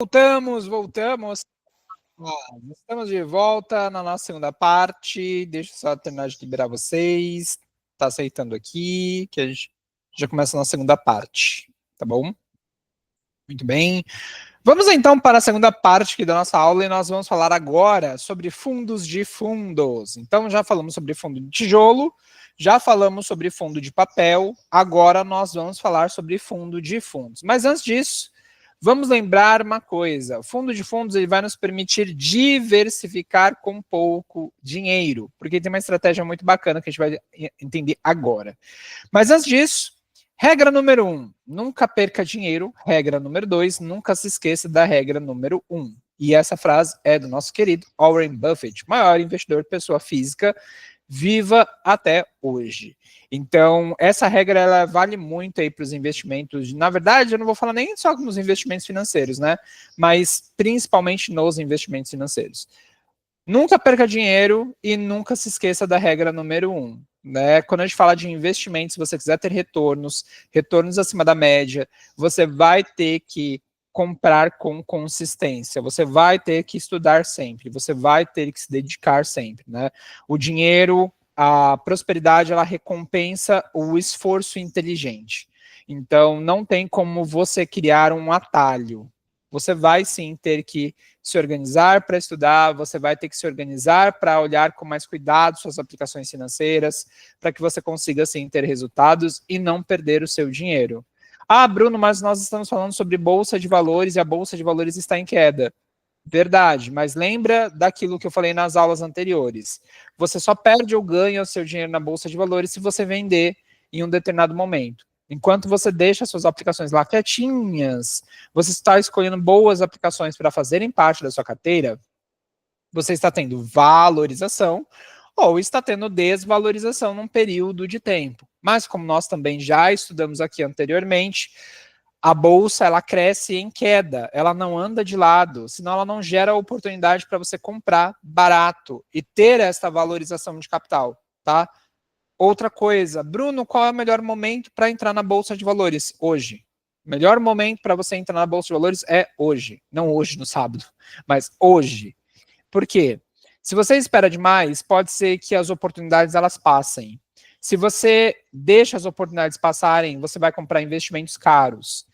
Voltamos. Estamos de volta na nossa segunda parte. Deixa eu só terminar de liberar vocês. Tá aceitando aqui, que a gente já começa na segunda parte, tá bom? Muito bem. Vamos então para a segunda parte aqui da nossa aula e nós vamos falar agora sobre fundos de fundos. Então já falamos sobre fundo de tijolo, já falamos sobre fundo de papel, agora nós vamos falar sobre fundo de fundos. Mas antes disso, vamos lembrar uma coisa, o fundo de fundos ele vai nos permitir diversificar com pouco dinheiro, porque tem uma estratégia muito bacana que a gente vai entender agora. Mas antes disso, regra número 1, nunca perca dinheiro. Regra número 2, nunca se esqueça da regra número 1. E essa frase é do nosso querido Warren Buffett, maior investidor pessoa física viva até hoje. Então, essa regra ela vale muito aí para os investimentos. Na verdade, eu não vou falar nem só nos investimentos financeiros, né? Mas principalmente nos investimentos financeiros. Nunca perca dinheiro e nunca se esqueça da regra número 1. Né? Quando a gente fala de investimentos, se você quiser ter retornos acima da média, você vai ter que comprar com consistência, você vai ter que estudar sempre, você vai ter que se dedicar sempre, né? O dinheiro, a prosperidade, ela recompensa o esforço inteligente. Então, não tem como você criar um atalho. Você vai sim ter que se organizar para estudar, você vai ter que se organizar para olhar com mais cuidado suas aplicações financeiras, para que você consiga sim ter resultados e não perder o seu dinheiro. Ah, Bruno, mas nós estamos falando sobre bolsa de valores e a bolsa de valores está em queda. Verdade, mas lembra daquilo que eu falei nas aulas anteriores. Você só perde ou ganha o seu dinheiro na bolsa de valores se você vender em um determinado momento. Enquanto você deixa suas aplicações lá quietinhas, você está escolhendo boas aplicações para fazerem parte da sua carteira, você está tendo valorização ou está tendo desvalorização num período de tempo. Mas como nós também já estudamos aqui anteriormente, a bolsa ela cresce em queda, ela não anda de lado, senão ela não gera oportunidade para você comprar barato e ter essa valorização de capital, tá? Outra coisa, Bruno, qual é o melhor momento para entrar na bolsa de valores? Hoje. O melhor momento para você entrar na bolsa de valores é hoje, não hoje no sábado, mas hoje. Por quê? Se você espera demais, pode ser que as oportunidades elas passem. Se você deixa as oportunidades passarem, você vai comprar investimentos caros.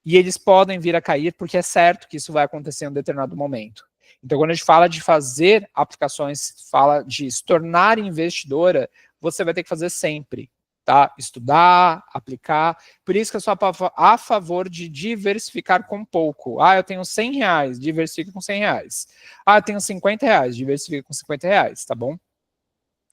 E eles podem vir a cair, porque é certo que isso vai acontecer em um determinado momento. Então, quando a gente fala de fazer aplicações, fala de se tornar investidora, você vai ter que fazer sempre, tá? Estudar, aplicar. Por isso que eu sou a favor de diversificar com pouco. Ah, eu tenho R$100, diversifique com R$100. Ah, eu tenho R$50, diversifique com R$50, tá bom?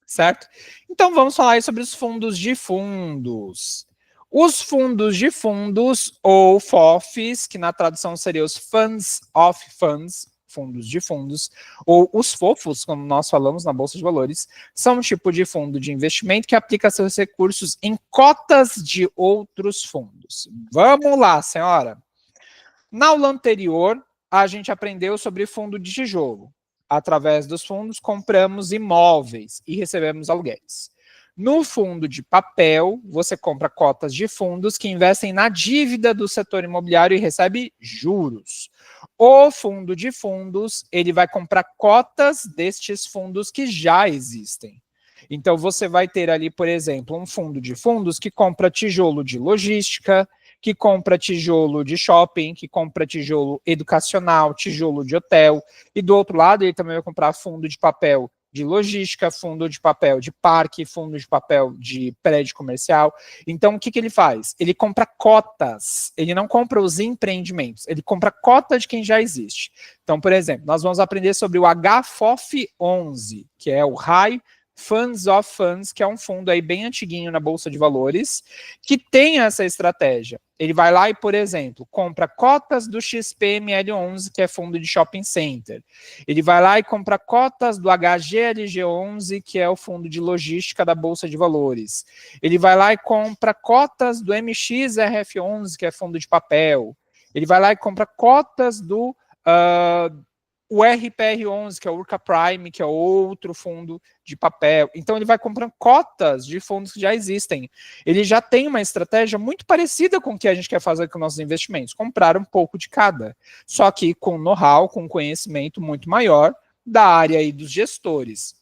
Certo? Então, vamos falar aí sobre os fundos de fundos. Os fundos de fundos, ou FOFs, que na tradução seriam os Funds of Funds, fundos de fundos, ou os FOFos, como nós falamos na Bolsa de Valores, são um tipo de fundo de investimento que aplica seus recursos em cotas de outros fundos. Vamos lá, senhora. Na aula anterior, a gente aprendeu sobre fundo de tijolo. Através dos fundos, compramos imóveis e recebemos aluguéis. No fundo de papel, você compra cotas de fundos que investem na dívida do setor imobiliário e recebe juros. O fundo de fundos, ele vai comprar cotas destes fundos que já existem. Então, você vai ter ali, por exemplo, um fundo de fundos que compra tijolo de logística, que compra tijolo de shopping, que compra tijolo educacional, tijolo de hotel, e do outro lado ele também vai comprar fundo de papel de logística, fundo de papel de parque, fundo de papel de prédio comercial. Então, o que ele faz? Ele compra cotas, ele não compra os empreendimentos, ele compra cota de quem já existe. Então, por exemplo, nós vamos aprender sobre o HFOF11, que é o High Funds of Funds, que é um fundo aí bem antiguinho na Bolsa de Valores, que tem essa estratégia. Ele vai lá e, por exemplo, compra cotas do XPML11, que é fundo de shopping center. Ele vai lá e compra cotas do HGLG11, que é o fundo de logística da Bolsa de Valores. Ele vai lá e compra cotas do MXRF11, que é fundo de papel. Ele vai lá e compra cotas do o RPR11, que é o Urca Prime, que é outro fundo de papel. Então, ele vai comprando cotas de fundos que já existem. Ele já tem uma estratégia muito parecida com o que a gente quer fazer com nossos investimentos, comprar um pouco de cada. Só que com know-how, com conhecimento muito maior da área aí dos gestores.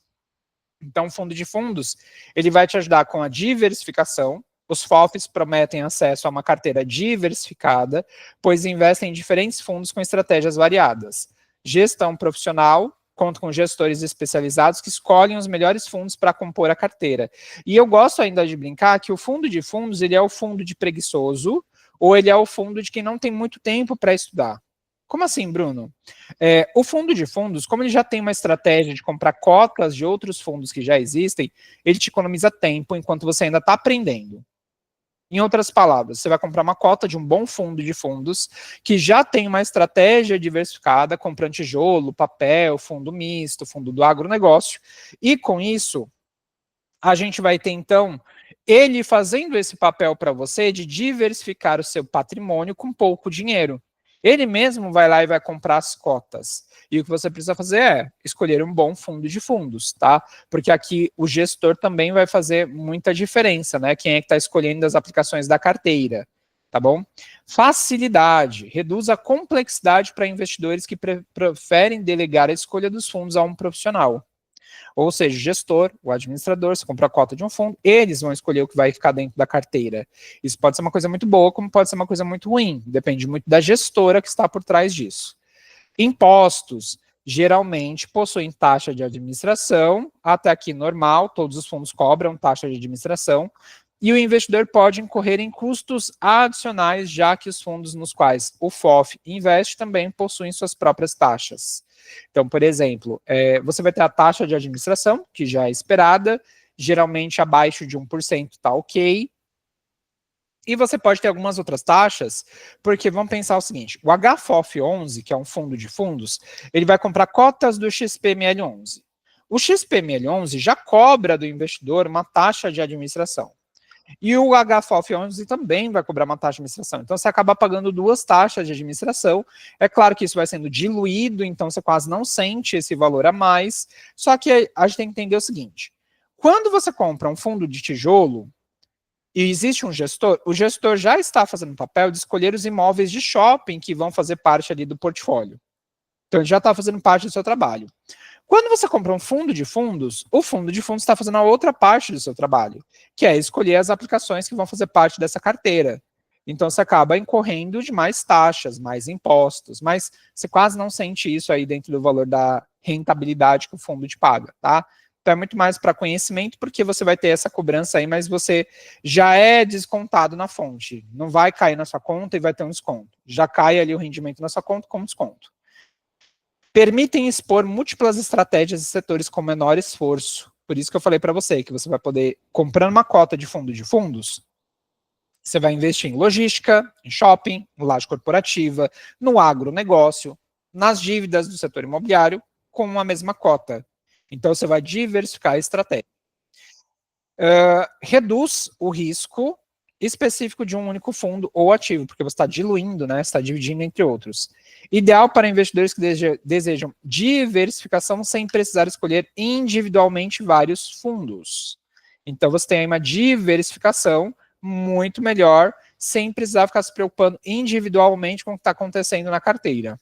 Então, o fundo de fundos, ele vai te ajudar com a diversificação. Os FOFs prometem acesso a uma carteira diversificada, pois investem em diferentes fundos com estratégias variadas. Gestão profissional, conta com gestores especializados que escolhem os melhores fundos para compor a carteira. E eu gosto ainda de brincar que o fundo de fundos, ele é o fundo de preguiçoso, ou ele é o fundo de quem não tem muito tempo para estudar. Como assim, Bruno? O fundo de fundos, como ele já tem uma estratégia de comprar cotas de outros fundos que já existem, ele te economiza tempo enquanto você ainda está aprendendo. Em outras palavras, você vai comprar uma cota de um bom fundo de fundos que já tem uma estratégia diversificada, comprando tijolo, papel, fundo misto, fundo do agronegócio, e com isso, a gente vai ter, então, ele fazendo esse papel para você de diversificar o seu patrimônio com pouco dinheiro. Ele mesmo vai lá e vai comprar as cotas. E o que você precisa fazer é escolher um bom fundo de fundos, tá? Porque aqui o gestor também vai fazer muita diferença, né? Quem é que está escolhendo as aplicações da carteira, tá bom? Facilidade. Reduz a complexidade para investidores que preferem delegar a escolha dos fundos a um profissional. Ou seja, o gestor, o administrador, você compra a cota de um fundo, eles vão escolher o que vai ficar dentro da carteira. Isso pode ser uma coisa muito boa, como pode ser uma coisa muito ruim. Depende muito da gestora que está por trás disso. Impostos. Geralmente possuem taxa de administração, até aqui normal, todos os fundos cobram taxa de administração, e o investidor pode incorrer em custos adicionais, já que os fundos nos quais o FOF investe também possuem suas próprias taxas. Então, por exemplo, você vai ter a taxa de administração, que já é esperada, geralmente abaixo de 1% está ok. E você pode ter algumas outras taxas, porque vamos pensar o seguinte, o HFOF11, que é um fundo de fundos, ele vai comprar cotas do XPML11. O XPML11 já cobra do investidor uma taxa de administração. E o HFOF11 também vai cobrar uma taxa de administração. Então, você acaba pagando duas taxas de administração. É claro que isso vai sendo diluído, então você quase não sente esse valor a mais. Só que a gente tem que entender o seguinte. Quando você compra um fundo de tijolo e existe um gestor, o gestor já está fazendo o papel de escolher os imóveis de shopping que vão fazer parte ali do portfólio. Então, ele já está fazendo parte do seu trabalho. Quando você compra um fundo de fundos, o fundo de fundos está fazendo a outra parte do seu trabalho, que é escolher as aplicações que vão fazer parte dessa carteira. Então, você acaba incorrendo de mais taxas, mais impostos, mas você quase não sente isso aí dentro do valor da rentabilidade que o fundo te paga, tá? Então, é muito mais para conhecimento, porque você vai ter essa cobrança aí, mas você já é descontado na fonte. Não vai cair na sua conta e vai ter um desconto. Já cai ali o rendimento na sua conta como desconto. Permitem expor múltiplas estratégias e setores com menor esforço. Por isso que eu falei para você que você vai poder, comprando uma cota de fundos, você vai investir em logística, em shopping, em laje corporativa, no agronegócio, nas dívidas do setor imobiliário, com a mesma cota. Então, você vai diversificar a estratégia. Reduz o risco específico de um único fundo ou ativo, porque você está diluindo, né? Você está dividindo entre outros. Ideal para investidores que desejam diversificação sem precisar escolher individualmente vários fundos. Então, você tem aí uma diversificação muito melhor, sem precisar ficar se preocupando individualmente com o que está acontecendo na carteira.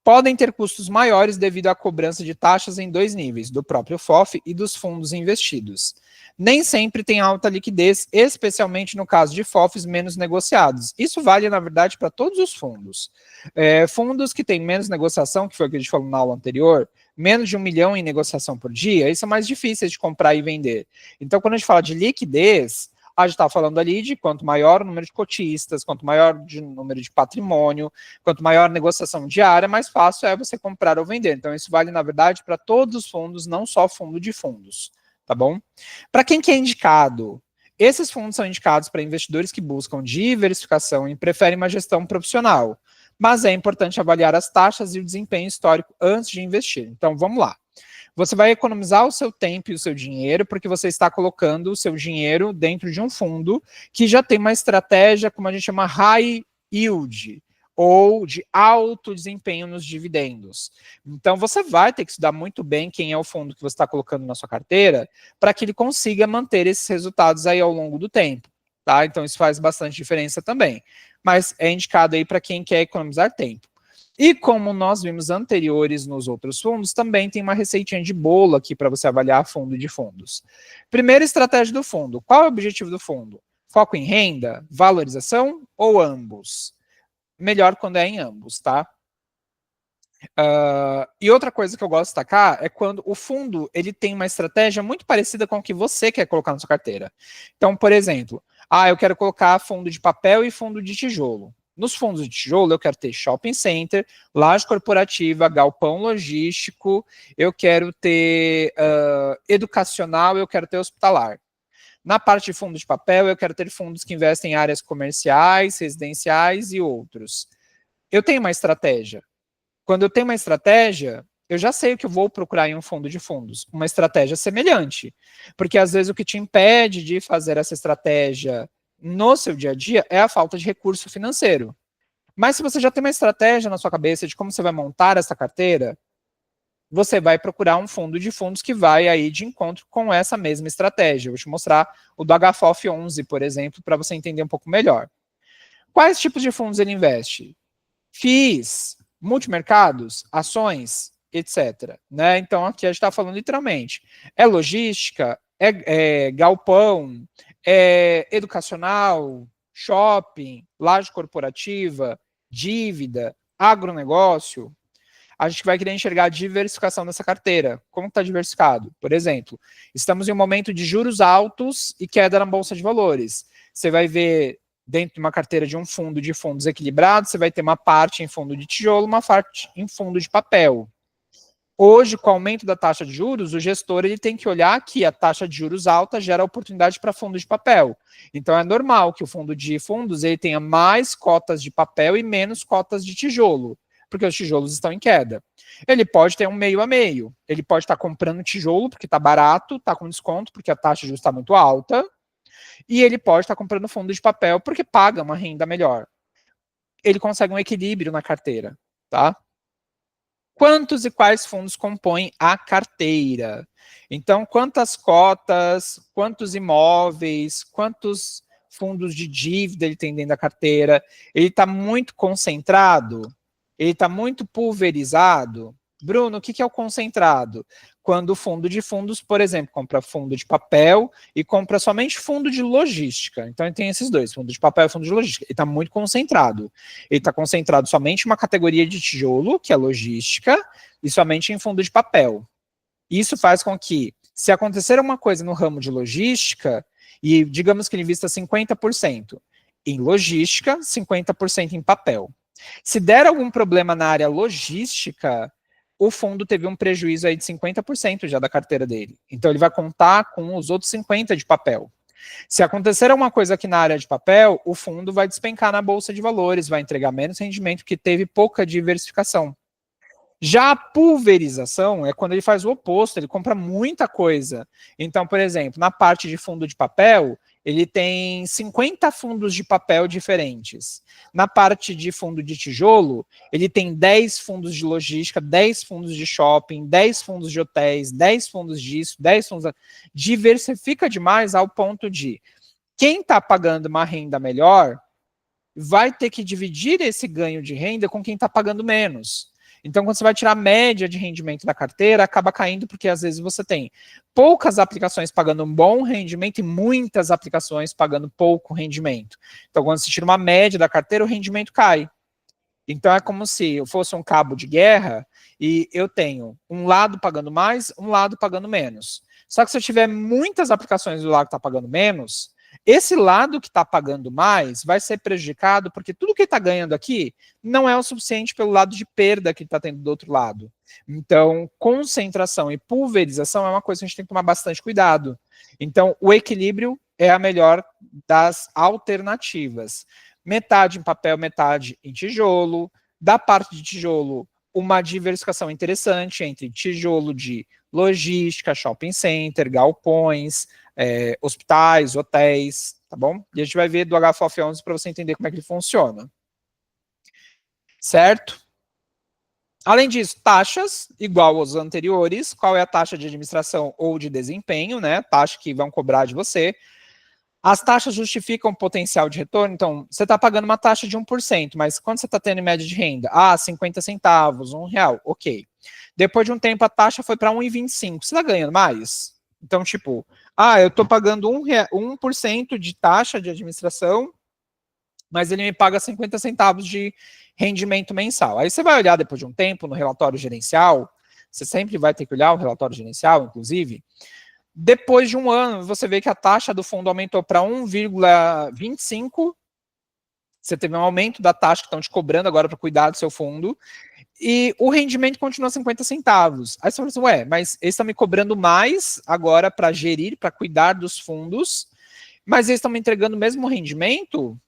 Podem ter custos maiores devido à cobrança de taxas em dois níveis, do próprio FOF e dos fundos investidos. Nem sempre tem alta liquidez, especialmente no caso de FOFs menos negociados. Isso vale, na verdade, para todos os fundos. Fundos que têm menos negociação, que foi o que a gente falou na aula anterior, menos de 1 milhão em negociação por dia, isso é mais difícil de comprar e vender. Então, quando a gente fala de liquidez, a gente está falando ali de quanto maior o número de cotistas, quanto maior o número de patrimônio, quanto maior a negociação diária, mais fácil é você comprar ou vender. Então, isso vale, na verdade, para todos os fundos, não só fundo de fundos, tá bom? Para quem que é indicado? Esses fundos são indicados para investidores que buscam diversificação e preferem uma gestão profissional, mas é importante avaliar as taxas e o desempenho histórico antes de investir. Então, vamos lá. Você vai economizar o seu tempo e o seu dinheiro, porque você está colocando o seu dinheiro dentro de um fundo que já tem uma estratégia, como a gente chama, high yield, ou de alto desempenho nos dividendos. Então, você vai ter que estudar muito bem quem é o fundo que você está colocando na sua carteira para que ele consiga manter esses resultados aí ao longo do tempo. Tá? Então, isso faz bastante diferença também. Mas é indicado aí para quem quer economizar tempo. E como nós vimos anteriores nos outros fundos, também tem uma receitinha de bolo aqui para você avaliar fundo de fundos. Primeira estratégia do fundo. Qual é o objetivo do fundo? Foco em renda, valorização ou ambos? Melhor quando é em ambos, tá? E outra coisa que eu gosto de destacar é quando o fundo ele tem uma estratégia muito parecida com o que você quer colocar na sua carteira. Então, por exemplo, eu quero colocar fundo de papel e fundo de tijolo. Nos fundos de tijolo, eu quero ter shopping center, laje corporativa, galpão logístico, eu quero ter educacional, eu quero ter hospitalar. Na parte de fundo de papel, eu quero ter fundos que investem em áreas comerciais, residenciais e outros. Eu tenho uma estratégia. Quando eu tenho uma estratégia, eu já sei o que eu vou procurar em um fundo de fundos. Uma estratégia semelhante. Porque às vezes o que te impede de fazer essa estratégia no seu dia a dia é a falta de recurso financeiro. Mas se você já tem uma estratégia na sua cabeça de como você vai montar essa carteira, você vai procurar um fundo de fundos que vai aí de encontro com essa mesma estratégia. Eu vou te mostrar o do HFOF 11, por exemplo, para você entender um pouco melhor. Quais tipos de fundos ele investe? FIIs, multimercados, ações, etc. Né? Então, aqui a gente está falando literalmente. É logística, é galpão, é educacional, shopping, laje corporativa, dívida, agronegócio. A gente vai querer enxergar a diversificação dessa carteira. Como está diversificado? Por exemplo, estamos em um momento de juros altos e queda na Bolsa de Valores. Você vai ver dentro de uma carteira de um fundo de fundos equilibrados, você vai ter uma parte em fundo de tijolo, uma parte em fundo de papel. Hoje, com o aumento da taxa de juros, o gestor ele tem que olhar que a taxa de juros alta gera oportunidade para fundo de papel. Então, é normal que o fundo de fundos ele tenha mais cotas de papel e menos cotas de tijolo, porque os tijolos estão em queda. Ele pode ter um meio a meio. Ele pode estar comprando tijolo porque está barato, está com desconto porque a taxa de juros está muito alta, e ele pode estar comprando fundo de papel porque paga uma renda melhor. Ele consegue um equilíbrio na carteira, tá? Quantos e quais fundos compõem a carteira? Então, quantas cotas, quantos imóveis, quantos fundos de dívida ele tem dentro da carteira? Ele está muito concentrado? Ele está muito pulverizado? Bruno, o que é o concentrado? Quando o fundo de fundos, por exemplo, compra fundo de papel e compra somente fundo de logística. Então, ele tem esses dois, fundo de papel e fundo de logística. Ele está muito concentrado. Ele está concentrado somente em uma categoria de tijolo, que é logística, e somente em fundo de papel. Isso faz com que, se acontecer alguma coisa no ramo de logística, e digamos que ele invista 50% em logística, 50% em papel. Se der algum problema na área logística, o fundo teve um prejuízo aí de 50% já da carteira dele. Então ele vai contar com os outros 50% de papel. Se acontecer alguma coisa aqui na área de papel, o fundo vai despencar na bolsa de valores, vai entregar menos rendimento porque teve pouca diversificação. Já a pulverização é quando ele faz o oposto, ele compra muita coisa. Então, por exemplo, na parte de fundo de papel, ele tem 50 fundos de papel diferentes. Na parte de fundo de tijolo, ele tem 10 fundos de logística, 10 fundos de shopping, 10 fundos de hotéis, 10 fundos disso, 10 fundos... Diversifica demais ao ponto de quem está pagando uma renda melhor vai ter que dividir esse ganho de renda com quem está pagando menos. Então, quando você vai tirar a média de rendimento da carteira, acaba caindo porque às vezes você tem poucas aplicações pagando um bom rendimento e muitas aplicações pagando pouco rendimento. Então, quando você tira uma média da carteira, o rendimento cai. Então, é como se eu fosse um cabo de guerra e eu tenho um lado pagando mais, um lado pagando menos. Só que se eu tiver muitas aplicações do lado que está pagando menos, esse lado que está pagando mais vai ser prejudicado porque tudo que está ganhando aqui não é o suficiente pelo lado de perda que está tendo do outro lado. Então, concentração e pulverização é uma coisa que a gente tem que tomar bastante cuidado. Então, o equilíbrio é a melhor das alternativas. Metade em papel, metade em tijolo. Da parte de tijolo, uma diversificação interessante entre tijolo de logística, shopping center, galpões, hospitais, hotéis, tá bom? E a gente vai ver do HFOF 11 para você entender como é que ele funciona. certo? Além disso, taxas, igual aos anteriores, qual é a taxa de administração ou de desempenho, né? Taxa que vão cobrar de você. As taxas justificam o potencial de retorno, então você está pagando uma taxa de 1%, mas quando você está tendo em média de renda? 50 centavos, R$1, ok. Depois de um tempo a taxa foi para 1,25, você está ganhando mais? Então, tipo, eu estou pagando 1% de taxa de administração, mas ele me paga 50 centavos de rendimento mensal. Aí você vai olhar depois de um tempo no relatório gerencial, você sempre vai ter que olhar o relatório gerencial, inclusive. Depois de um ano, você vê que a taxa do fundo aumentou para 1,25. Você teve um aumento da taxa que estão te cobrando agora para cuidar do seu fundo. E o rendimento continua 50 centavos. Aí você fala assim, mas eles estão me cobrando mais agora para gerir, para cuidar dos fundos, mas eles estão me entregando o mesmo rendimento?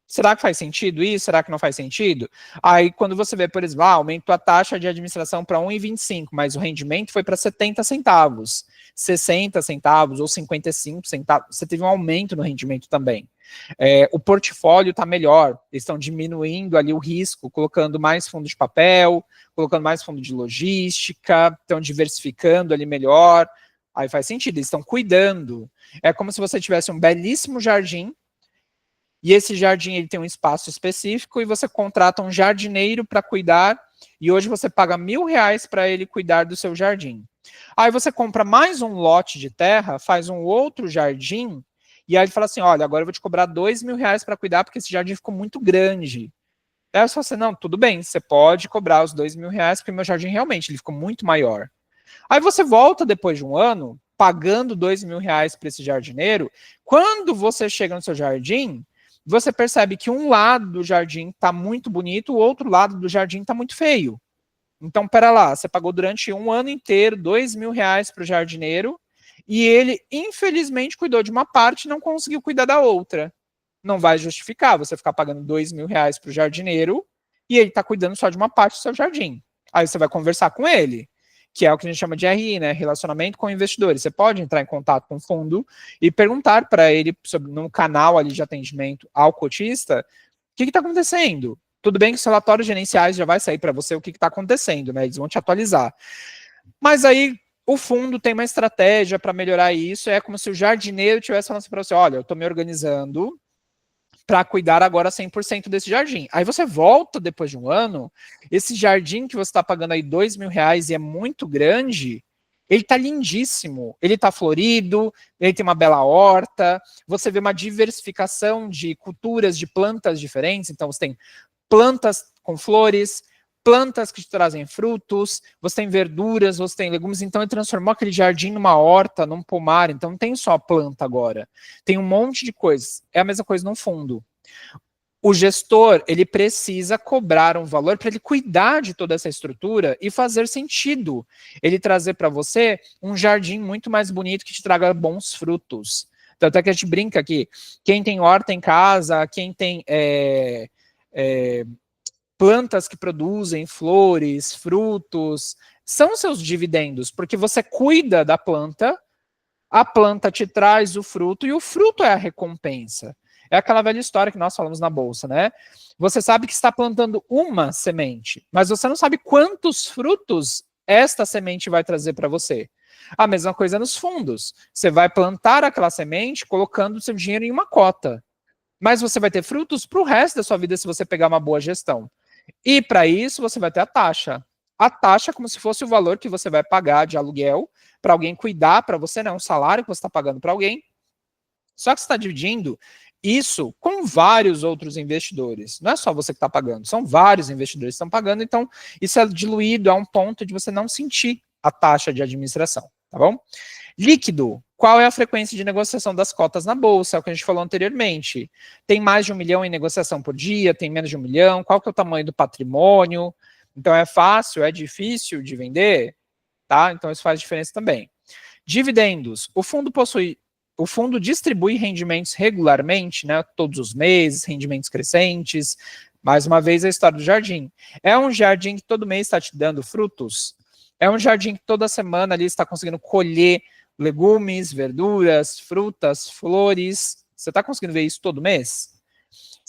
Será que faz sentido isso? Será que não faz sentido? Aí, quando você vê, por exemplo, aumentou a taxa de administração para 1,25, mas o rendimento foi para 70 centavos, 60 centavos ou 55 centavos, você teve um aumento no rendimento também. O portfólio está melhor, eles estão diminuindo ali o risco, colocando mais fundo de papel, colocando mais fundo de logística, estão diversificando ali melhor, aí faz sentido, eles estão cuidando. É como se você tivesse um belíssimo jardim, e esse jardim ele tem um espaço específico e você contrata um jardineiro para cuidar, e hoje você paga R$1.000 para ele cuidar do seu jardim. Aí você compra mais um lote de terra, faz um outro jardim, e aí ele fala assim, olha, agora eu vou te cobrar R$2.000 para cuidar, porque esse jardim ficou muito grande. Aí você fala assim, não, tudo bem, você pode cobrar os R$2.000, porque meu jardim realmente ele ficou muito maior. Aí você volta depois de um ano, pagando R$2.000 para esse jardineiro, quando você chega no seu jardim, você percebe que um lado do jardim está muito bonito, o outro lado do jardim está muito feio. Então, pera lá, você pagou durante um ano inteiro R$2.000 para o jardineiro e ele, infelizmente, cuidou de uma parte e não conseguiu cuidar da outra. Não vai justificar você ficar pagando R$2.000 para o jardineiro e ele está cuidando só de uma parte do seu jardim. Aí você vai conversar com ele, que é o que a gente chama de RI, né? Relacionamento com investidores. Você pode entrar em contato com o fundo e perguntar para ele sobre, no canal ali de atendimento ao cotista, o que está acontecendo? Tudo bem que os relatórios gerenciais já vai sair para você o que está acontecendo, né? Eles vão te atualizar. Mas aí o fundo tem uma estratégia para melhorar isso. É como se o jardineiro estivesse falando assim para você, olha, eu estou me organizando para cuidar agora 100% desse jardim. Aí você volta depois de um ano, esse jardim que você está pagando aí R$2.000 e é muito grande, ele está lindíssimo, ele está florido, ele tem uma bela horta, você vê uma diversificação de culturas, de plantas diferentes, então você tem plantas com flores, plantas que te trazem frutos, você tem verduras, você tem legumes, então ele transformou aquele jardim numa horta, num pomar, então não tem só planta agora, tem um monte de coisas, é a mesma coisa no fundo. O gestor, ele precisa cobrar um valor para ele cuidar de toda essa estrutura e fazer sentido, ele trazer para você um jardim muito mais bonito que te traga bons frutos. Tanto é que a gente brinca aqui, quem tem horta em casa, quem tem plantas que produzem flores, frutos, são seus dividendos, porque você cuida da planta, a planta te traz o fruto e o fruto é a recompensa. É aquela velha história que nós falamos na bolsa, né? Você sabe que está plantando uma semente, mas você não sabe quantos frutos esta semente vai trazer para você. A mesma coisa nos fundos. Você vai plantar aquela semente colocando o seu dinheiro em uma cota, mas você vai ter frutos para o resto da sua vida se você pegar uma boa gestão. E para isso você vai ter a taxa. A taxa é como se fosse o valor que você vai pagar de aluguel para alguém cuidar para você, né? Um salário que você está pagando para alguém. Só que você está dividindo isso com vários outros investidores. Não é só você que está pagando, são vários investidores que estão pagando. Então, isso é diluído a um ponto de você não sentir a taxa de administração, tá bom? Líquido. Qual é a frequência de negociação das cotas na bolsa? É o que a gente falou anteriormente. Tem mais de 1 milhão em negociação por dia? Tem menos de 1 milhão? Qual que é o tamanho do patrimônio? Então é fácil, é difícil de vender? Tá? Então isso faz diferença também. Dividendos. O fundo distribui rendimentos regularmente, né? Todos os meses, rendimentos crescentes. Mais uma vez a história do jardim. É um jardim que todo mês está te dando frutos? É um jardim que toda semana ali está conseguindo colher legumes, verduras, frutas, flores. Você está conseguindo ver isso todo mês?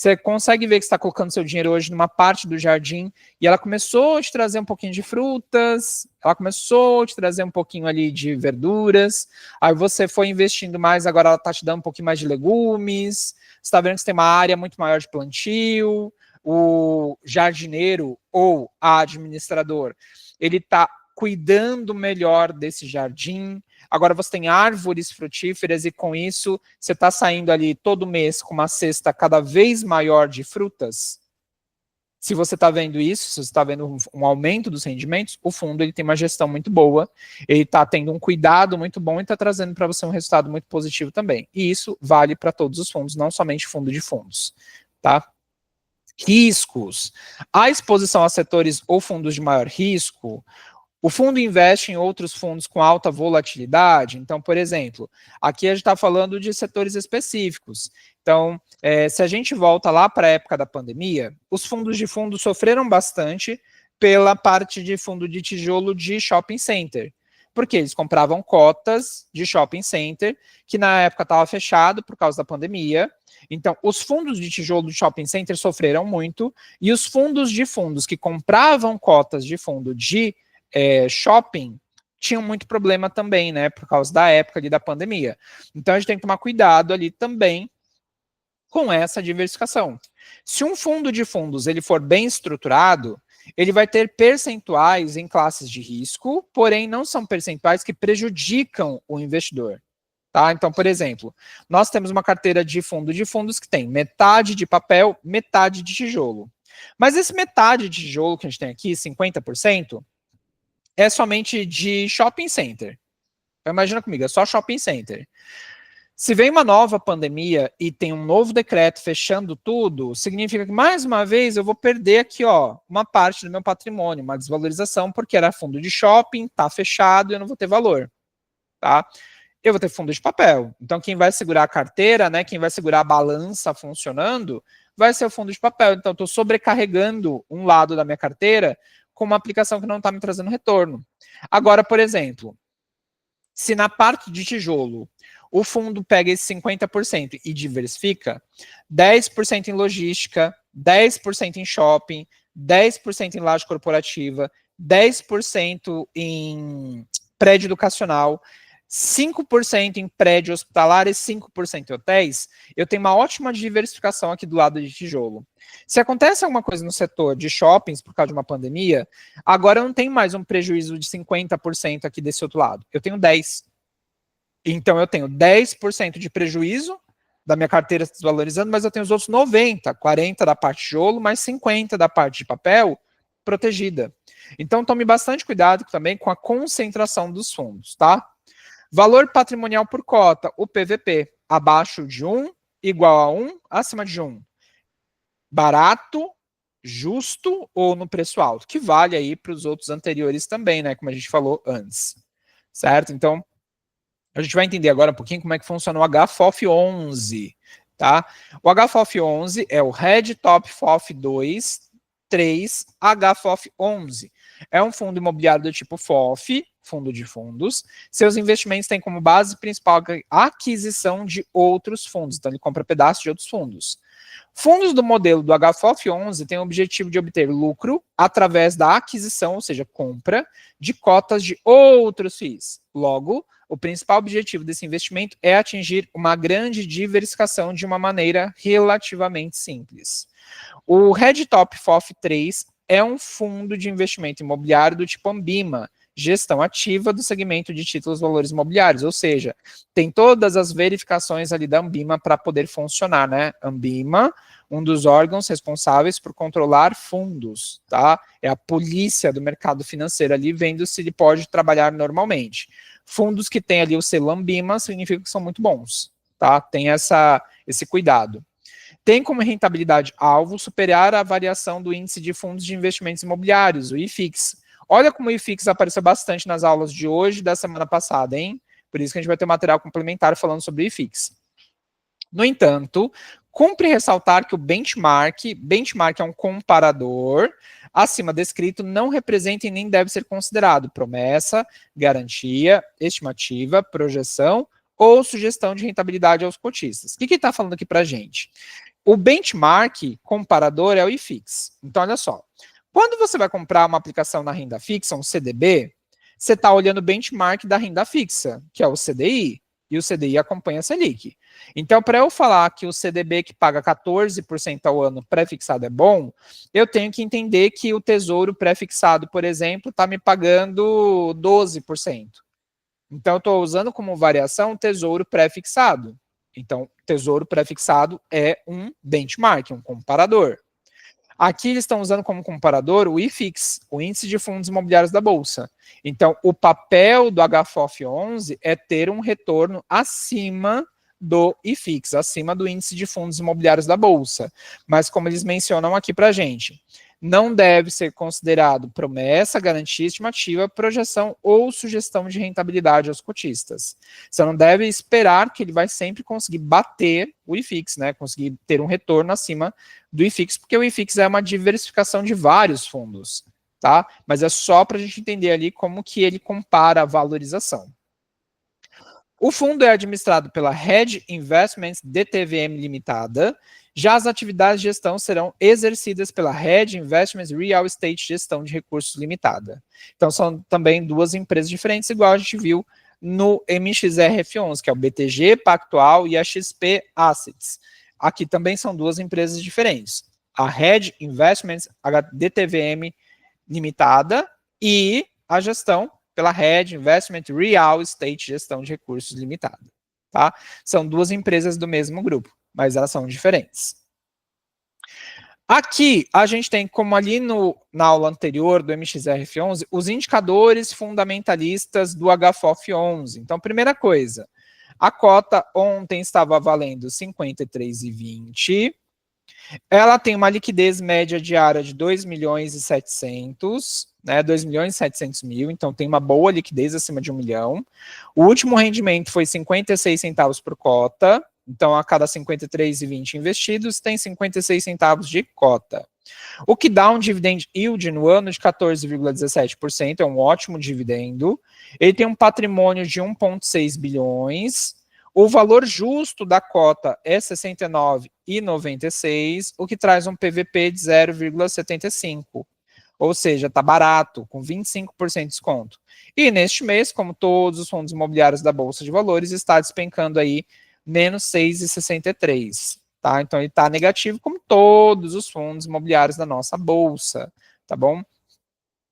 Você consegue ver que está colocando seu dinheiro hoje numa parte do jardim e ela começou a te trazer um pouquinho de frutas, ela começou a te trazer um pouquinho ali de verduras, aí você foi investindo mais, agora ela está te dando um pouquinho mais de legumes, você está vendo que você tem uma área muito maior de plantio, o jardineiro ou a administrador, ele está cuidando melhor desse jardim. Agora você tem árvores frutíferas e com isso você está saindo ali todo mês com uma cesta cada vez maior de frutas. Se você está vendo isso, se você está vendo um aumento dos rendimentos, o fundo ele tem uma gestão muito boa, ele está tendo um cuidado muito bom e está trazendo para você um resultado muito positivo também. E isso vale para todos os fundos, não somente fundo de fundos, tá? Riscos. A exposição a setores ou fundos de maior risco, o fundo investe em outros fundos com alta volatilidade. Então, por exemplo, aqui a gente está falando de setores específicos. Então, se a gente volta lá para a época da pandemia, os fundos de fundo sofreram bastante pela parte de fundo de tijolo de shopping center. Porque eles compravam cotas de shopping center, que na época estava fechado por causa da pandemia. Então, os fundos de tijolo de shopping center sofreram muito, e os fundos de fundos que compravam cotas de fundo de shopping tinham muito problema também, né, por causa da época ali da pandemia. Então a gente tem que tomar cuidado ali também com essa diversificação. Se um fundo de fundos ele for bem estruturado, ele vai ter percentuais em classes de risco, porém não são percentuais que prejudicam o investidor. Tá? Então, por exemplo, nós temos uma carteira de fundos que tem metade de papel, metade de tijolo. Mas esse metade de tijolo que a gente tem aqui, 50%, é somente de shopping center. Imagina comigo, é só shopping center. Se vem uma nova pandemia e tem um novo decreto fechando tudo, significa que, mais uma vez, eu vou perder aqui, ó, uma parte do meu patrimônio, uma desvalorização, porque era fundo de shopping, tá fechado e eu não vou ter valor, tá? Eu vou ter fundo de papel. Então, quem vai segurar a carteira, né, quem vai segurar a balança funcionando, vai ser o fundo de papel. Então, eu estou sobrecarregando um lado da minha carteira com uma aplicação que não está me trazendo retorno. Agora, por exemplo, se na parte de tijolo o fundo pega esse 50% e diversifica, 10% em logística, 10% em shopping, 10% em laje corporativa, 10% em prédio educacional, 5% em prédio hospitalar e 5% em hotéis, eu tenho uma ótima diversificação aqui do lado de tijolo. Se acontece alguma coisa no setor de shoppings por causa de uma pandemia, agora eu não tenho mais um prejuízo de 50% aqui desse outro lado. Eu tenho 10%. Então eu tenho 10% de prejuízo da minha carteira se desvalorizando, mas eu tenho os outros 90%, 40% da parte de tijolo, mais 50% da parte de papel protegida. Então tome bastante cuidado também com a concentração dos fundos, tá? Valor patrimonial por cota, o PVP, abaixo de 1, igual a 1, acima de 1. Barato, justo ou no preço alto, que vale aí para os outros anteriores também, né, como a gente falou antes, certo? Então, a gente vai entender agora um pouquinho como é que funciona o HFOF 11, tá? O HFOF 11 é o Red Top FOF 2, 3, HFOF 11. É um fundo imobiliário do tipo FOF, fundo de fundos. Seus investimentos têm como base principal a aquisição de outros fundos. Então, ele compra pedaços de outros fundos. Fundos do modelo do HFOF 11 têm o objetivo de obter lucro através da aquisição, ou seja, compra, de cotas de outros FIIs. Logo, o principal objetivo desse investimento é atingir uma grande diversificação de uma maneira relativamente simples. O Red Top FOF 3 é um fundo de investimento imobiliário do tipo Ambima, gestão ativa do segmento de títulos valores imobiliários, ou seja, tem todas as verificações ali da Ambima para poder funcionar, né? Ambima, um dos órgãos responsáveis por controlar fundos, tá? É a polícia do mercado financeiro ali, vendo se ele pode trabalhar normalmente. Fundos que têm ali o selo Ambima significa que são muito bons, tá? Tem esse cuidado. Tem como rentabilidade alvo superar a variação do índice de fundos de investimentos imobiliários, o IFIX. Olha como o IFIX apareceu bastante nas aulas de hoje e da semana passada, hein? Por isso que a gente vai ter material complementar falando sobre o IFIX. No entanto, cumpre ressaltar que o benchmark é um comparador, acima descrito, não representa e nem deve ser considerado promessa, garantia, estimativa, projeção ou sugestão de rentabilidade aos cotistas. O que ele está falando aqui para a gente? O benchmark comparador é o IFIX. Então, olha só. Quando você vai comprar uma aplicação na renda fixa, um CDB, você está olhando o benchmark da renda fixa, que é o CDI, e o CDI acompanha a Selic. Então, para eu falar que o CDB que paga 14% ao ano pré-fixado é bom, eu tenho que entender que o Tesouro pré-fixado, por exemplo, está me pagando 12%. Então, eu estou usando como variação o Tesouro pré-fixado. Então, Tesouro pré-fixado é um benchmark, um comparador. Aqui eles estão usando como comparador o IFIX, o Índice de Fundos Imobiliários da Bolsa. Então, o papel do HFOF11 é ter um retorno acima do IFIX, acima do Índice de Fundos Imobiliários da Bolsa. Mas, como eles mencionam aqui para a gente, não deve ser considerado promessa, garantia estimativa, projeção ou sugestão de rentabilidade aos cotistas. Você não deve esperar que ele vai sempre conseguir bater o IFIX, né? Conseguir ter um retorno acima do IFIX, porque o IFIX é uma diversificação de vários fundos, tá? Mas é só para a gente entender ali como que ele compara a valorização. O fundo é administrado pela Hedge Investments DTVM Limitada. Já as atividades de gestão serão exercidas pela Hedge Investments Real Estate Gestão de Recursos Limitada. Então, são também duas empresas diferentes, igual a gente viu no MXRF11, que é o BTG Pactual e a XP Assets. Aqui também são duas empresas diferentes. A Hedge Investments DTVM Limitada e a gestão pela Hedge Investment Real Estate Gestão de Recursos Limitada. Tá? São duas empresas do mesmo grupo, mas elas são diferentes. Aqui, a gente tem, como ali na aula anterior do MXRF11, os indicadores fundamentalistas do HFOF11. Então, primeira coisa, a cota ontem estava valendo 53,20. Ela tem uma liquidez média diária de 2 milhões e 700, né, 2 milhões e 700 mil, então tem uma boa liquidez acima de 1 milhão. O último rendimento foi 56 centavos por cota, então a cada 53,20 investidos tem 56 centavos de cota. O que dá um dividend yield no ano de 14,17%, é um ótimo dividendo. Ele tem um patrimônio de 1,6 bilhões. O valor justo da cota é R$ 69,96, o que traz um PVP de 0,75. Ou seja, está barato, com 25% de desconto. E neste mês, como todos os fundos imobiliários da Bolsa de Valores, está despencando aí menos 6,63. Tá? Então ele está negativo, como todos os fundos imobiliários da nossa Bolsa. Tá bom?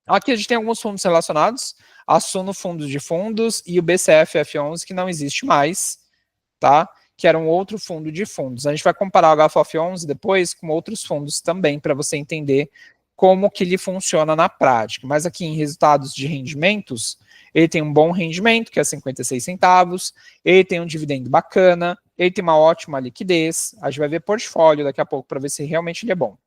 Aqui a gente tem alguns fundos relacionados, a Suno Fundos de Fundos e o BCF-F11, que não existe mais, tá? Que era um outro fundo de fundos. A gente vai comparar o HFOF11 depois com outros fundos também, para você entender como que ele funciona na prática. Mas aqui em resultados de rendimentos, ele tem um bom rendimento, que é 56 centavos, ele tem um dividendo bacana, ele tem uma ótima liquidez, a gente vai ver portfólio daqui a pouco para ver se realmente ele é bom.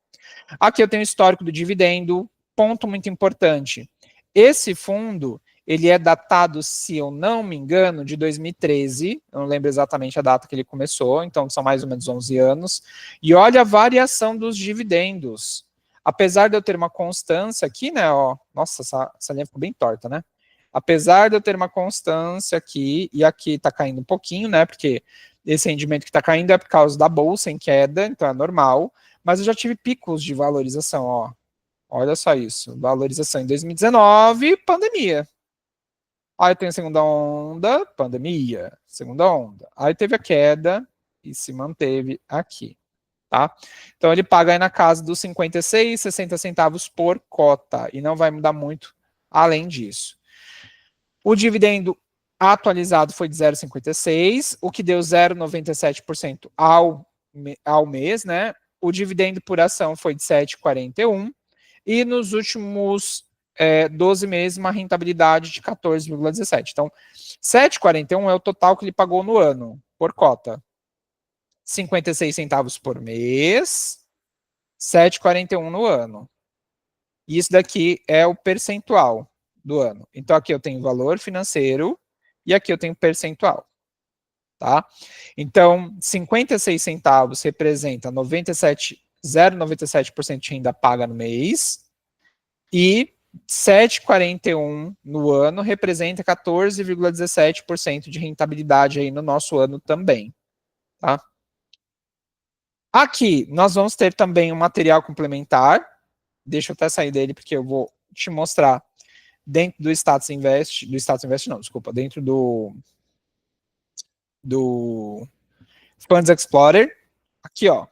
Aqui eu tenho o histórico do dividendo, ponto muito importante. Esse fundo, ele é datado, se eu não me engano, de 2013, eu não lembro exatamente a data que ele começou, então são mais ou menos 11 anos, e olha a variação dos dividendos. Apesar de eu ter uma constância aqui, né, ó, nossa, essa linha ficou bem torta, né? Apesar de eu ter uma constância aqui, e aqui está caindo um pouquinho, né, porque esse rendimento que está caindo é por causa da bolsa em queda, então é normal, mas eu já tive picos de valorização, ó. Olha só isso, valorização em 2019, pandemia. Aí tem a segunda onda, pandemia, segunda onda. Aí teve a queda e se manteve aqui, tá? Então ele paga aí na casa dos 56, 60 centavos por cota e não vai mudar muito além disso. O dividendo atualizado foi de 0,56, o que deu 0,97% ao mês, né? O dividendo por ação foi de 7,41 e nos últimos 12 meses uma rentabilidade de 14,17. Então, 7,41 é o total que ele pagou no ano, por cota. 56 centavos por mês, 7,41 no ano. E isso daqui é o percentual do ano. Então, aqui eu tenho valor financeiro e aqui eu tenho percentual. Tá? Então, 56 centavos representa 0,97% de renda paga no mês e 7,41 no ano representa 14,17% de rentabilidade aí no nosso ano também. Tá? Aqui, nós vamos ter também um material complementar. Deixa eu até sair dele, porque eu vou te mostrar dentro do Status Invest, não, desculpa, dentro do Funds Explorer. Aqui, ó,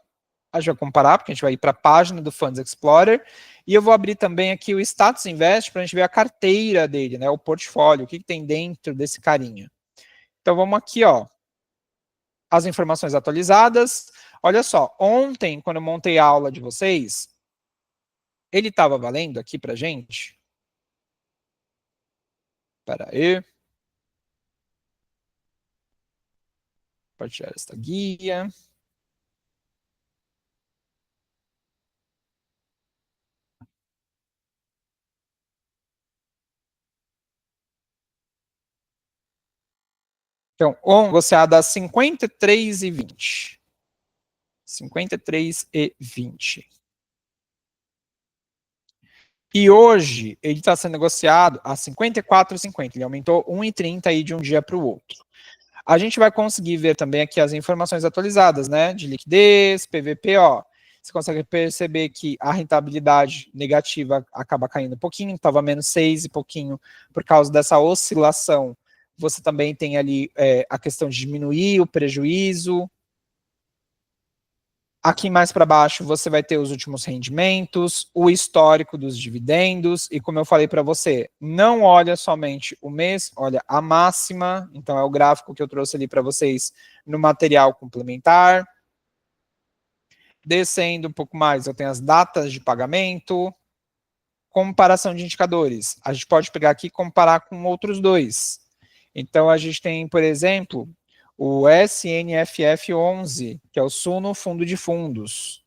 a gente vai comparar, porque a gente vai ir para a página do Funds Explorer, e eu vou abrir também aqui o Status Invest para a gente ver a carteira dele, né, o portfólio, o que tem dentro desse carinha. Então vamos aqui, ó, as informações atualizadas. Olha só, ontem, quando eu montei a aula de vocês, ele estava valendo aqui para gente. Espera aí. Compartilhar esta guia. Então, você a das 53,20. 53,20. E hoje ele está sendo negociado a 54,50. Ele aumentou 1,30 aí de um dia para o outro. A gente vai conseguir ver também aqui as informações atualizadas, né? De liquidez, PVP, ó. Você consegue perceber que a rentabilidade negativa acaba caindo um pouquinho, estava menos 6 e pouquinho por causa dessa oscilação. Você também tem ali a questão de diminuir o prejuízo. Aqui mais para baixo você vai ter os últimos rendimentos, o histórico dos dividendos e como eu falei para você, não olha somente o mês, olha a máxima, então é o gráfico que eu trouxe ali para vocês no material complementar. Descendo um pouco mais, eu tenho as datas de pagamento, comparação de indicadores. A gente pode pegar aqui e comparar com outros dois. Então a gente tem, por exemplo, o SNFF11, que é o Suno Fundo de Fundos.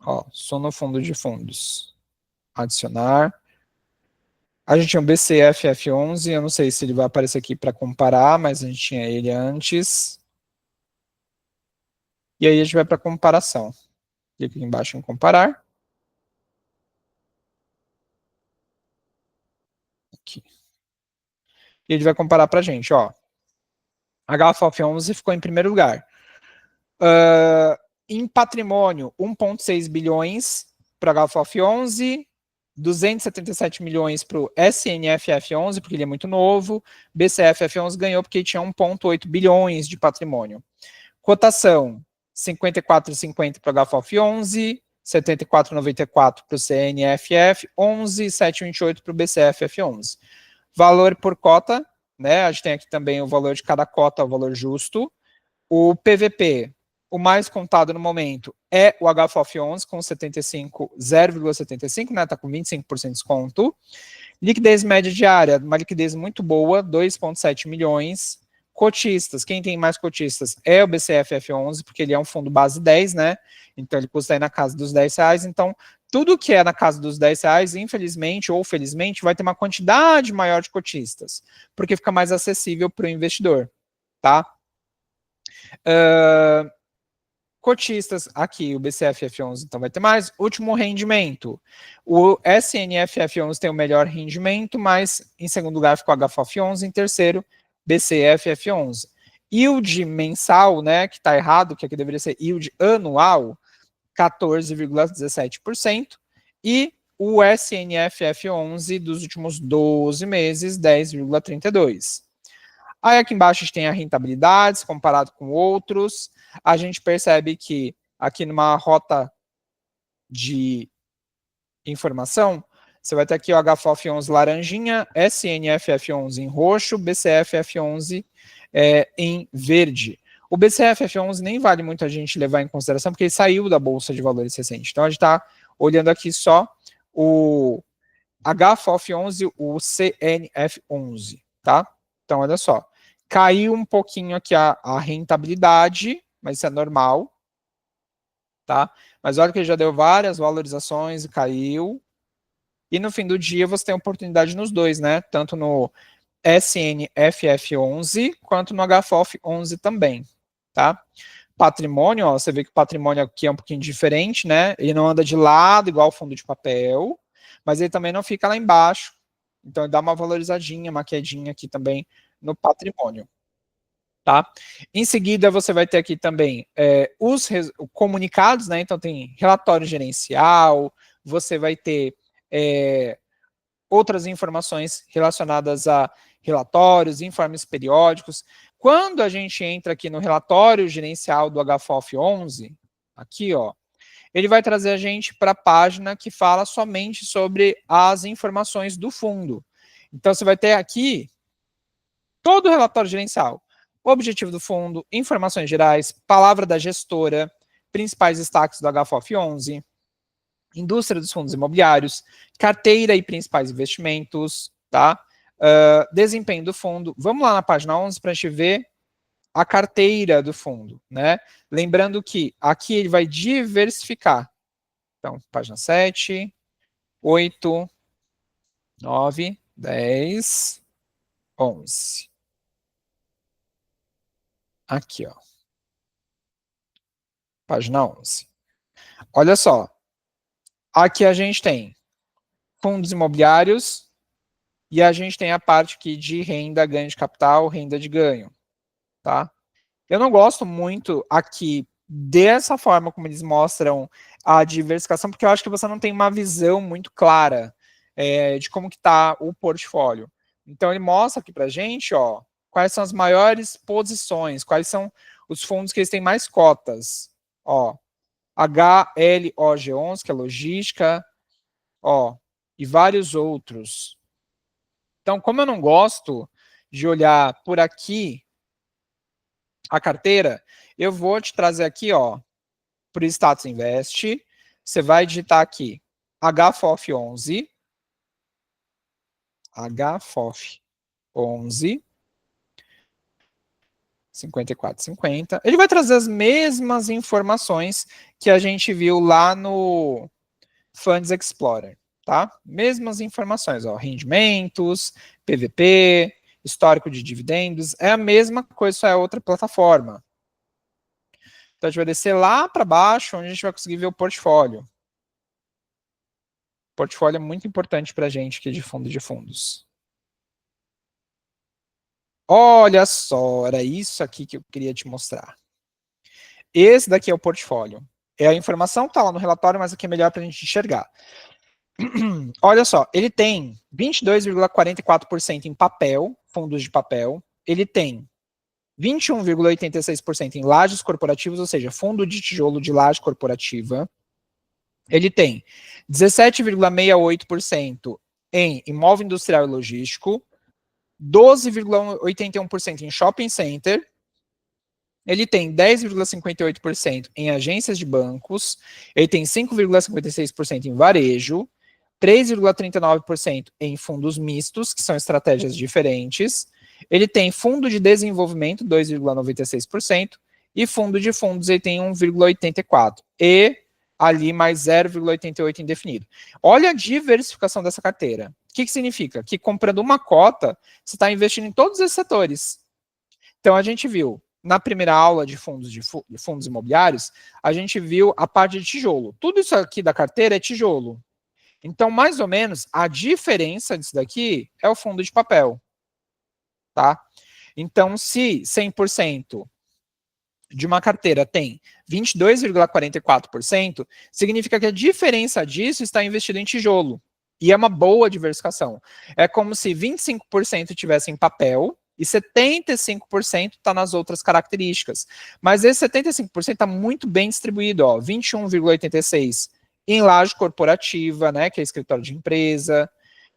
Ó, Suno Fundo de Fundos. Adicionar. A gente tinha o BCFF11, eu não sei se ele vai aparecer aqui para comparar, mas a gente tinha ele antes. E aí a gente vai para comparação. Clica aqui embaixo em comparar. Aqui. E ele vai comparar para a gente, ó. HFOF11 ficou em primeiro lugar. Em patrimônio, 1,6 bilhões para o HFOF11, 277 milhões para o SNFF11, porque ele é muito novo. BCFF11 ganhou porque ele tinha 1,8 bilhões de patrimônio. Cotação, 54,50 para o HFOF11, 74,94 para o CNFF11 e 7,28 para o BCFF11. Valor por cota, né? A gente tem aqui também o valor de cada cota, o valor justo. O PVP, o mais contado no momento, é o HFOF11 com 0,75, né? Está com 25% de desconto. Liquidez média diária, uma liquidez muito boa, 2,7 milhões. Cotistas, quem tem mais cotistas é o BCFF11, porque ele é um fundo base 10, né? Então ele custa aí na casa dos R$10. Então, tudo que é na casa dos R$10, infelizmente ou felizmente, vai ter uma quantidade maior de cotistas, porque fica mais acessível para o investidor, tá? Cotistas, aqui o BCFF11 então vai ter mais. Último rendimento. O SNFF11 tem o melhor rendimento, mas em segundo lugar ficou o HFOF11, em terceiro, BCFF11. Yield mensal, né, que está errado, que aqui deveria ser yield anual, 14,17%. E o SNFF11 dos últimos 12 meses, 10,32%. Aí aqui embaixo a gente tem a rentabilidade comparado com outros. A gente percebe que aqui numa rota de informação, você vai ter aqui o HFOF11 laranjinha, SNFF11 em roxo, BCFF11 em verde. O BCFF11 nem vale muito a gente levar em consideração, porque ele saiu da Bolsa de Valores recente. Então a gente está olhando aqui só o HFOF11, o CNF11, tá? Então olha só. Caiu um pouquinho aqui a rentabilidade, mas isso é normal, tá? Mas olha que ele já deu várias valorizações e caiu. E no fim do dia você tem oportunidade nos dois, né? Tanto no SNFF11 quanto no HFOF11 também, tá? Patrimônio, ó, você vê que o patrimônio aqui é um pouquinho diferente, né? Ele não anda de lado igual o fundo de papel, mas ele também não fica lá embaixo. Então ele dá uma valorizadinha, uma quedinha aqui também no patrimônio. Tá? Em seguida, você vai ter aqui também os comunicados, né? Então, tem relatório gerencial, você vai ter outras informações relacionadas a relatórios, informes periódicos. Quando a gente entra aqui no relatório gerencial do HFOF 11, aqui, ó, ele vai trazer a gente para a página que fala somente sobre as informações do fundo. Então, você vai ter aqui todo o relatório gerencial, objetivo do fundo, informações gerais, palavra da gestora, principais destaques do HFOF 11, indústria dos fundos imobiliários, carteira e principais investimentos, tá? Desempenho do fundo. Vamos lá na página 11 para a gente ver a carteira do fundo, né? Lembrando que aqui ele vai diversificar. Então, página 7, 8, 9, 10, 11. Aqui, ó. Página 11. Olha só. Aqui a gente tem fundos imobiliários e a gente tem a parte aqui de renda, ganho de capital, renda de ganho, tá? Eu não gosto muito aqui dessa forma como eles mostram a diversificação, porque eu acho que você não tem uma visão muito clara de como que está o portfólio. Então ele mostra aqui para a gente, ó, quais são as maiores posições, quais são os fundos que eles têm mais cotas, ó, HLOG11, que é logística, ó, e vários outros. Então, como eu não gosto de olhar por aqui a carteira, eu vou te trazer aqui, ó, para o Status Invest. Você vai digitar aqui HFOF 11, HFOF 11, 54,50. Ele vai trazer as mesmas informações que a gente viu lá no Funds Explorer, tá? Mesmas informações, ó, rendimentos, PVP, histórico de dividendos, é a mesma coisa, só é outra plataforma. Então a gente vai descer lá para baixo, onde a gente vai conseguir ver o portfólio. O portfólio é muito importante para a gente aqui de fundo de fundos. Olha só, era isso aqui que eu queria te mostrar. Esse daqui é o portfólio. É a informação que está lá no relatório, mas aqui é melhor para a gente enxergar. Olha só, ele tem 22,44% em papel, fundos de papel. Ele tem 21,86% em lajes corporativas, ou seja, fundo de tijolo de laje corporativa. Ele tem 17,68% em imóvel industrial e logístico, 12,81% em shopping center, ele tem 10,58% em agências de bancos, ele tem 5,56% em varejo, 3,39% em fundos mistos, que são estratégias diferentes, ele tem fundo de desenvolvimento, 2,96%, e fundo de fundos ele tem 1,84%, e ali mais 0,88% indefinido. Olha a diversificação dessa carteira. O que significa? Que comprando uma cota, você está investindo em todos esses setores. Então, a gente viu, na primeira aula de fundos imobiliários, a gente viu a parte de tijolo. Tudo isso aqui da carteira é tijolo. Então, mais ou menos, a diferença disso daqui é o fundo de papel. Tá? Então, se 100% de uma carteira tem 22,44%, significa que a diferença disso está investido em tijolo. E é uma boa diversificação. É como se 25% tivesse em papel e 75% está nas outras características. Mas esse 75% está muito bem distribuído, ó, 21,86% em laje corporativa, né, que é escritório de empresa,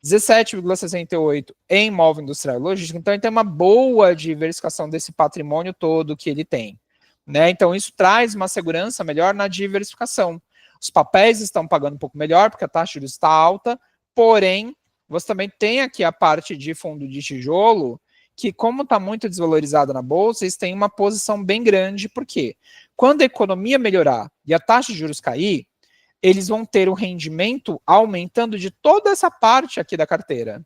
17,68% em imóvel industrial e logístico. Então, ele tem uma boa diversificação desse patrimônio todo que ele tem. Né? Então, isso traz uma segurança melhor na diversificação. Os papéis estão pagando um pouco melhor, porque a taxa de juros está alta, porém, você também tem aqui a parte de fundo de tijolo, que como está muito desvalorizada na Bolsa, eles têm uma posição bem grande, porque quando a economia melhorar e a taxa de juros cair, eles vão ter o rendimento aumentando de toda essa parte aqui da carteira.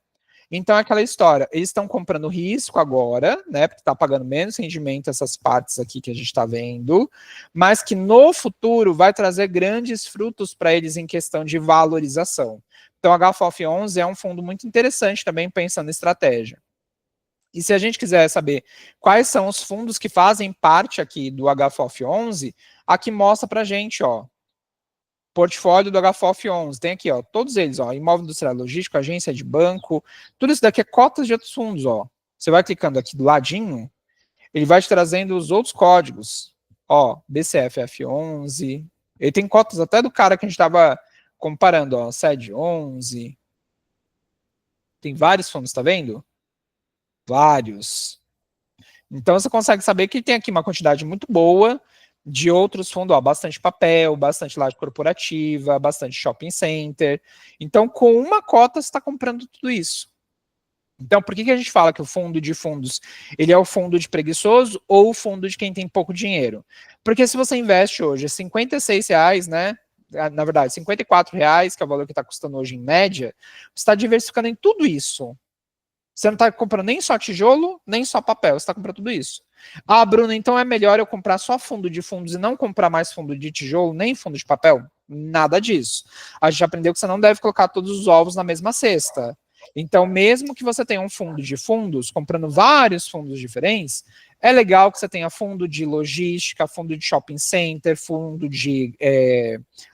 Então, é aquela história, eles estão comprando risco agora, né, porque está pagando menos rendimento essas partes aqui que a gente está vendo, mas que no futuro vai trazer grandes frutos para eles em questão de valorização. Então, a HFOF 11 é um fundo muito interessante também, pensando em estratégia. E se a gente quiser saber quais são os fundos que fazem parte aqui do HFOF11, aqui mostra para a gente, ó, portfólio do HFOF11, tem aqui, ó, todos eles, ó, imóvel industrial logístico, agência de banco, tudo isso daqui é cotas de outros fundos, ó. Você vai clicando aqui do ladinho, ele vai te trazendo os outros códigos, ó, BCFF11, ele tem cotas até do cara que a gente estava comparando, ó, SED11, tem vários fundos, tá vendo? Vários. Então você consegue saber que tem aqui uma quantidade muito boa de outros fundos, ó, bastante papel, bastante laje corporativa, bastante shopping center. Então, com uma cota, você está comprando tudo isso. Então, por que a gente fala que o fundo de fundos ele é o fundo de preguiçoso ou o fundo de quem tem pouco dinheiro? Porque se você investe hoje R$56, né? Na verdade, R$54, que é o valor que está custando hoje em média, você está diversificando em tudo isso. Você não está comprando nem só tijolo, nem só papel, você está comprando tudo isso. Ah, Bruno, então é melhor eu comprar só fundo de fundos e não comprar mais fundo de tijolo, nem fundo de papel? Nada disso. A gente aprendeu que você não deve colocar todos os ovos na mesma cesta. Então, mesmo que você tenha um fundo de fundos, comprando vários fundos diferentes, é legal que você tenha fundo de logística, fundo de shopping center, fundo de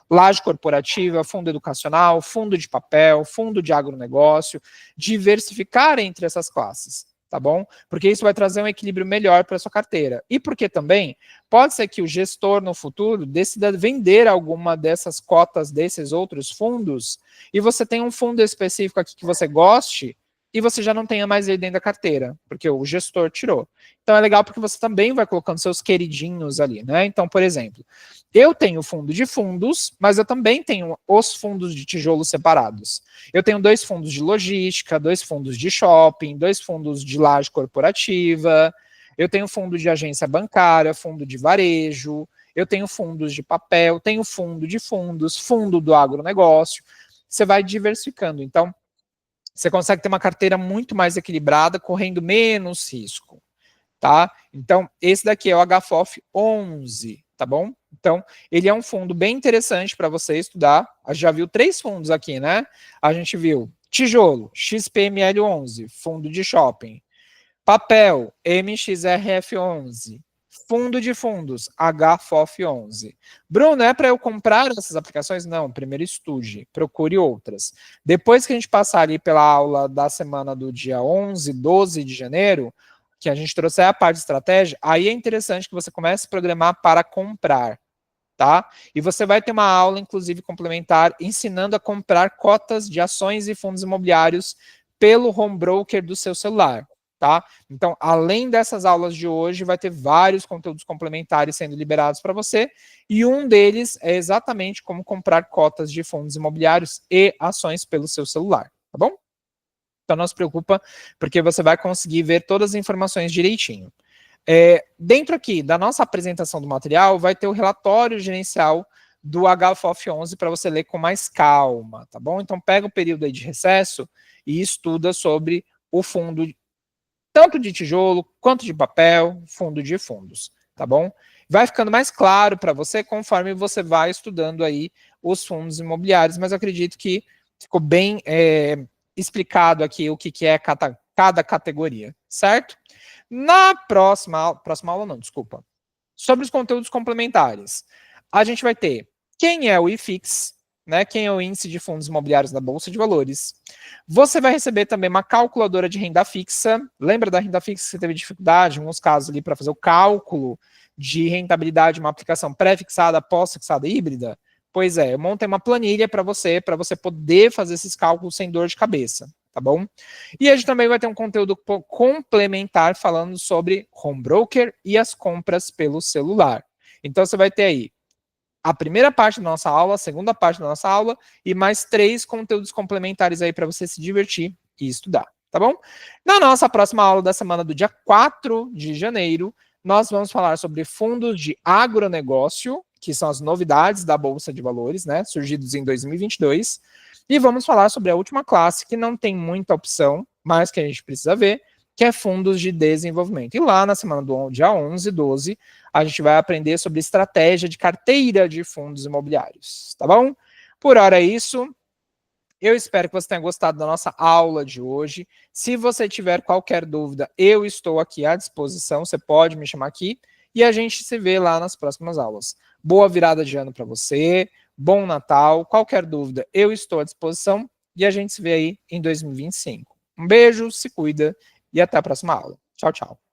laje corporativa, fundo educacional, fundo de papel, fundo de agronegócio, diversificar entre essas classes, tá bom? Porque isso vai trazer um equilíbrio melhor para a sua carteira. E porque também pode ser que o gestor no futuro decida vender alguma dessas cotas desses outros fundos e você tem um fundo específico aqui que você goste e você já não tenha mais ele dentro da carteira, porque o gestor tirou. Então é legal porque você também vai colocando seus queridinhos ali, né? Então, por exemplo, eu tenho fundo de fundos, mas eu também tenho os fundos de tijolo separados. Eu tenho 2 fundos de logística, 2 fundos de shopping, 2 fundos de laje corporativa, eu tenho fundo de agência bancária, fundo de varejo, eu tenho fundos de papel, tenho fundo de fundos, fundo do agronegócio. Você vai diversificando. Então, você consegue ter uma carteira muito mais equilibrada, correndo menos risco, tá? Então, esse daqui é o HFOF 11, tá bom? Então, ele é um fundo bem interessante para você estudar. A gente já viu 3 fundos aqui, né? A gente viu tijolo, XPML11, fundo de shopping. Papel, MXRF11. Fundo de fundos, HFOF11. Bruno, é para eu comprar essas aplicações? Não, primeiro estude, procure outras. Depois que a gente passar ali pela aula da semana do dia 11, 12 de janeiro, que a gente trouxe a parte de estratégia, aí é interessante que você comece a programar para comprar, tá? E você vai ter uma aula, inclusive, complementar, ensinando a comprar cotas de ações e fundos imobiliários pelo home broker do seu celular. Tá? Então, além dessas aulas de hoje, vai ter vários conteúdos complementares sendo liberados para você, e um deles é exatamente como comprar cotas de fundos imobiliários e ações pelo seu celular, tá bom? Então, não se preocupa, porque você vai conseguir ver todas as informações direitinho. Dentro aqui da nossa apresentação do material, vai ter o relatório gerencial do HFOF 11 para você ler com mais calma, tá bom? Então, pega o período aí de recesso e estuda sobre o fundo tanto de tijolo quanto de papel, fundo de fundos, tá bom? Vai ficando mais claro para você conforme você vai estudando aí os fundos imobiliários, mas eu acredito que ficou bem explicado aqui o que é cada categoria, certo? Na próxima aula não, desculpa. Sobre os conteúdos complementares, a gente vai ter quem é o IFIX, né, quem é o índice de fundos imobiliários da Bolsa de Valores. Você vai receber também uma calculadora de renda fixa. Lembra da renda fixa que você teve dificuldade, em alguns casos ali, para fazer o cálculo de rentabilidade de uma aplicação pré-fixada, pós-fixada híbrida? Pois é, eu montei uma planilha para você poder fazer esses cálculos sem dor de cabeça, tá bom? E a gente também vai ter um conteúdo complementar falando sobre home broker e as compras pelo celular. Então você vai ter aí a primeira parte da nossa aula, a segunda parte da nossa aula e mais 3 conteúdos complementares aí para você se divertir e estudar, tá bom? Na nossa próxima aula da semana do dia 4 de janeiro, nós vamos falar sobre fundos de agronegócio, que são as novidades da Bolsa de Valores, né, surgidos em 2022, e vamos falar sobre a última classe, que não tem muita opção, mas que a gente precisa ver, que é fundos de desenvolvimento. E lá na semana do dia 11 e 12, a gente vai aprender sobre estratégia de carteira de fundos imobiliários, tá bom? Por hora é isso. Eu espero que você tenha gostado da nossa aula de hoje. Se você tiver qualquer dúvida, eu estou aqui à disposição. Você pode me chamar aqui e a gente se vê lá nas próximas aulas. Boa virada de ano para você, bom Natal. Qualquer dúvida, eu estou à disposição e a gente se vê aí em 2025. Um beijo, se cuida e até a próxima aula. Tchau, tchau.